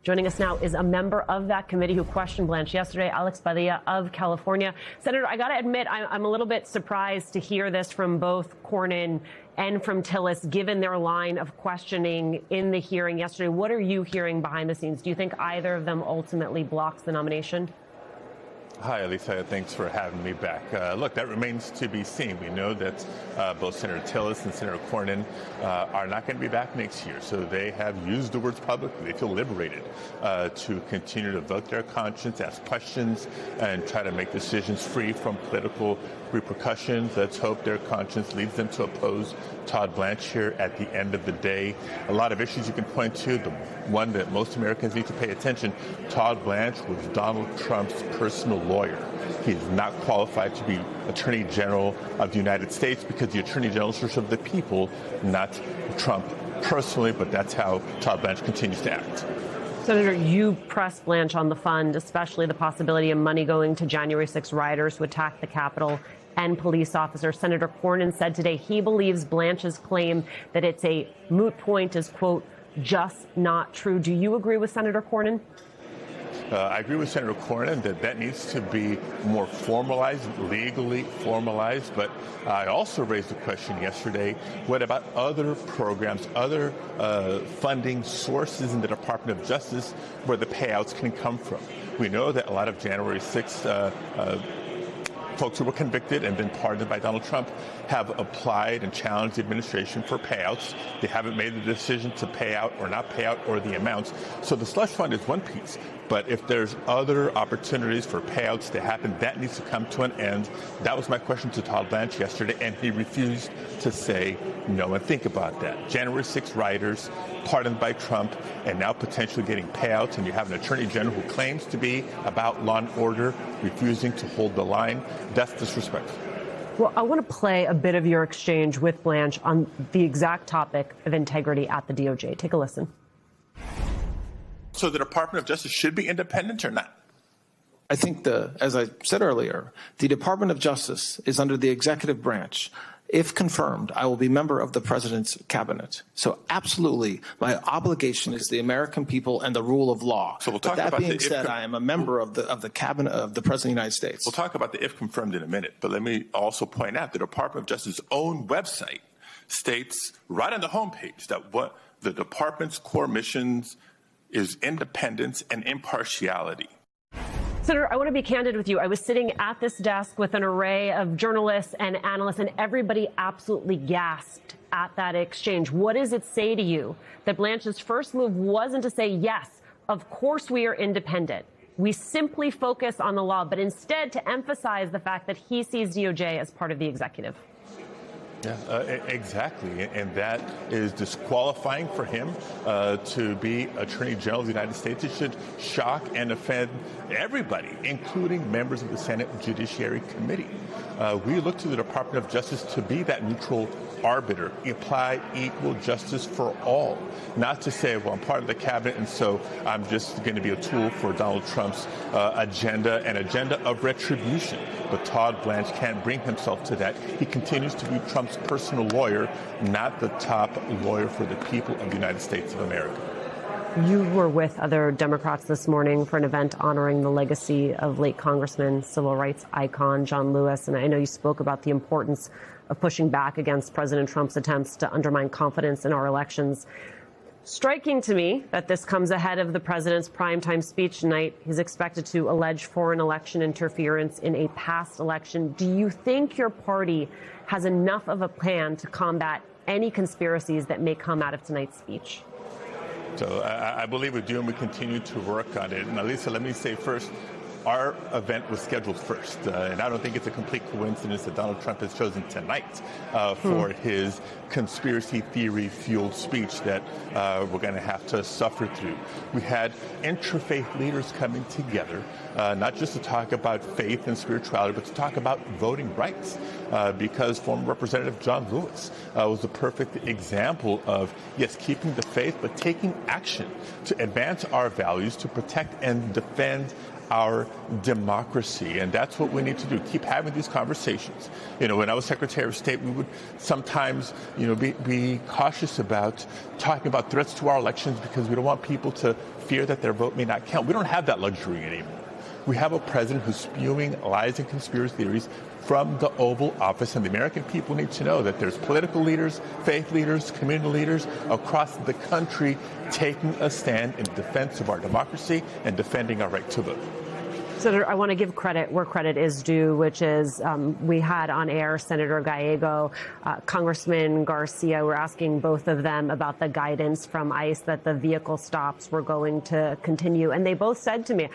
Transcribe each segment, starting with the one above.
Joining us now is a member of that committee who questioned Blanche yesterday, Alex Padilla of California. Senator, I got to admit, I'm a little bit surprised to hear this from both Cornyn and from Tillis, given their line of questioning in the hearing yesterday. What are you hearing behind the scenes? Do you think either of them ultimately blocks the nomination? Hi, Elisa. Thanks for having me back. Look, that remains to be seen. We know that both Senator Tillis and Senator Cornyn are not going to be back next year. So they have used the words publicly. They feel liberated to continue to vote their conscience, ask questions, and try to make decisions free from political repercussions. Let's hope their conscience leads them to oppose Todd Blanche here at the end of the day. A lot of issues you can point to. The one that most Americans need to pay attention, Todd Blanche was Donald Trump's personal lawyer. He is not qualified to be Attorney General of the United States because the Attorney General is of the people, not Trump personally, but that's how Todd Blanche continues to act. Senator, you pressed Blanche on the fund, especially the possibility of money going to January 6 rioters who attacked the Capitol and police officers. Senator Cornyn said today he believes Blanche's claim that it's a moot point is, quote, just not true. Do you agree with Senator Cornyn? I agree with Senator Cornyn that needs to be more formalized, legally formalized. But I also raised the question yesterday, what about other programs, other funding sources in the Department of Justice where the payouts can come from? We know that a lot of January 6th folks who were convicted and been pardoned by Donald Trump have applied and challenged the administration for payouts. They haven't made the decision to pay out or not pay out or the amounts. So the slush fund is one piece. But if there's other opportunities for payouts to happen, that needs to come to an end. That was my question to Todd Blanche yesterday, and he refused to say no. And think about that. January 6 rioters pardoned by Trump and now potentially getting payouts, and you have an attorney general who claims to be about law and order, refusing to hold the line. That's disrespectful. Well, I want to play a bit of your exchange with Blanche on the exact topic of integrity at the DOJ. Take a listen. So the Department of Justice should be independent or not? I think, as I said earlier, the Department of Justice is under the executive branch. If confirmed, I will be member of the president's cabinet. So absolutely, my obligation is the American people and the rule of law. So but that being said, I am a member of the cabinet of the president of the United States. We'll talk about the if confirmed in a minute, but let me also point out the Department of Justice's own website states right on the homepage that what the department's core missions is independence and impartiality. Senator, I want to be candid with you. I was sitting at this desk with an array of journalists and analysts, and everybody absolutely gasped at that exchange. What does it say to you that Blanche's first move wasn't to say, yes, of course we are independent, we simply focus on the law, but instead to emphasize the fact that he sees DOJ as part of the executive? Yeah, exactly. And that is disqualifying for him to be Attorney General of the United States. It should shock and offend everybody, including members of the Senate Judiciary Committee. We look to the Department of Justice to be that neutral arbiter, apply equal justice for all, not to say, well, I'm part of the cabinet, and so I'm just going to be a tool for Donald Trump's agenda, an agenda of retribution. But Todd Blanche can't bring himself to that. He continues to be Trump's personal lawyer, not the top lawyer for the people of the United States of America. You were with other Democrats this morning for an event honoring the legacy of late Congressman, civil rights icon John Lewis, and I know you spoke about the importance of pushing back against President Trump's attempts to undermine confidence in our elections. Striking to me that this comes ahead of the president's primetime speech tonight. He's expected to allege foreign election interference in a past election. Do you think your party has enough of a plan to combat any conspiracies that may come out of tonight's speech? So I believe we do, and we continue to work on it. And Elisa, let me say first, our event was scheduled first, and I don't think it's a complete coincidence that Donald Trump has chosen tonight for his conspiracy theory-fueled speech that we're going to have to suffer through. We had interfaith leaders coming together, not just to talk about faith and spirituality, but to talk about voting rights, because former Representative John Lewis was a perfect example of, yes, keeping the faith, but taking action to advance our values, to protect and defend our democracy. And that's what we need to do, keep having these conversations. You know, when I was Secretary of State, we would sometimes, you know, be cautious about talking about threats to our elections because we don't want people to fear that their vote may not count. We don't have that luxury anymore. We have a president who's spewing lies and conspiracy theories from the Oval Office, and the American people need to know that there's political leaders, faith leaders, community leaders across the country taking a stand in defense of our democracy and defending our right to vote. Senator, I want to give credit where credit is due, which is we had on air Senator Gallego, Congressman Garcia. We're asking both of them about the guidance from ICE that the vehicle stops were going to continue. And they both said to me,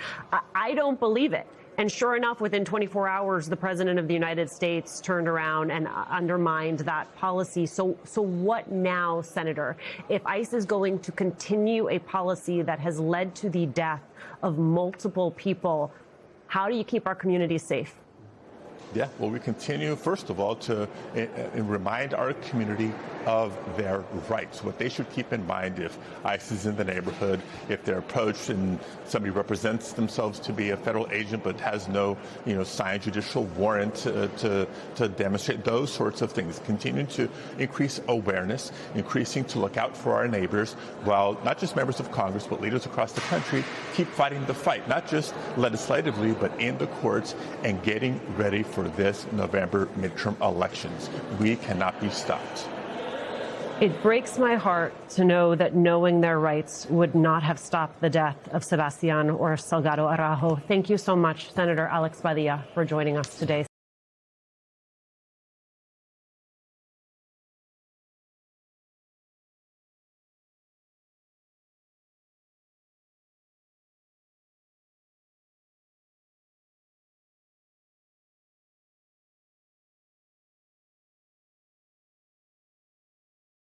I don't believe it. And sure enough, within 24 hours, the president of the United States turned around and undermined that policy. So what now, Senator? If ICE is going to continue a policy that has led to the death of multiple people, how do you keep our communities safe? Yeah, well, we continue, first of all, to remind our community of their rights, what they should keep in mind if ICE is in the neighborhood, if they're approached and somebody represents themselves to be a federal agent but has no, signed judicial warrant to demonstrate those sorts of things. Continuing to increase awareness, increasing to look out for our neighbors, while not just members of Congress but leaders across the country keep fighting the fight, not just legislatively but in the courts and getting ready for this November midterm elections. We cannot be stopped. It breaks my heart to know that knowing their rights would not have stopped the death of Sebastian or Salgado Araujo. Thank you so much, Senator Alex Padilla, for joining us today.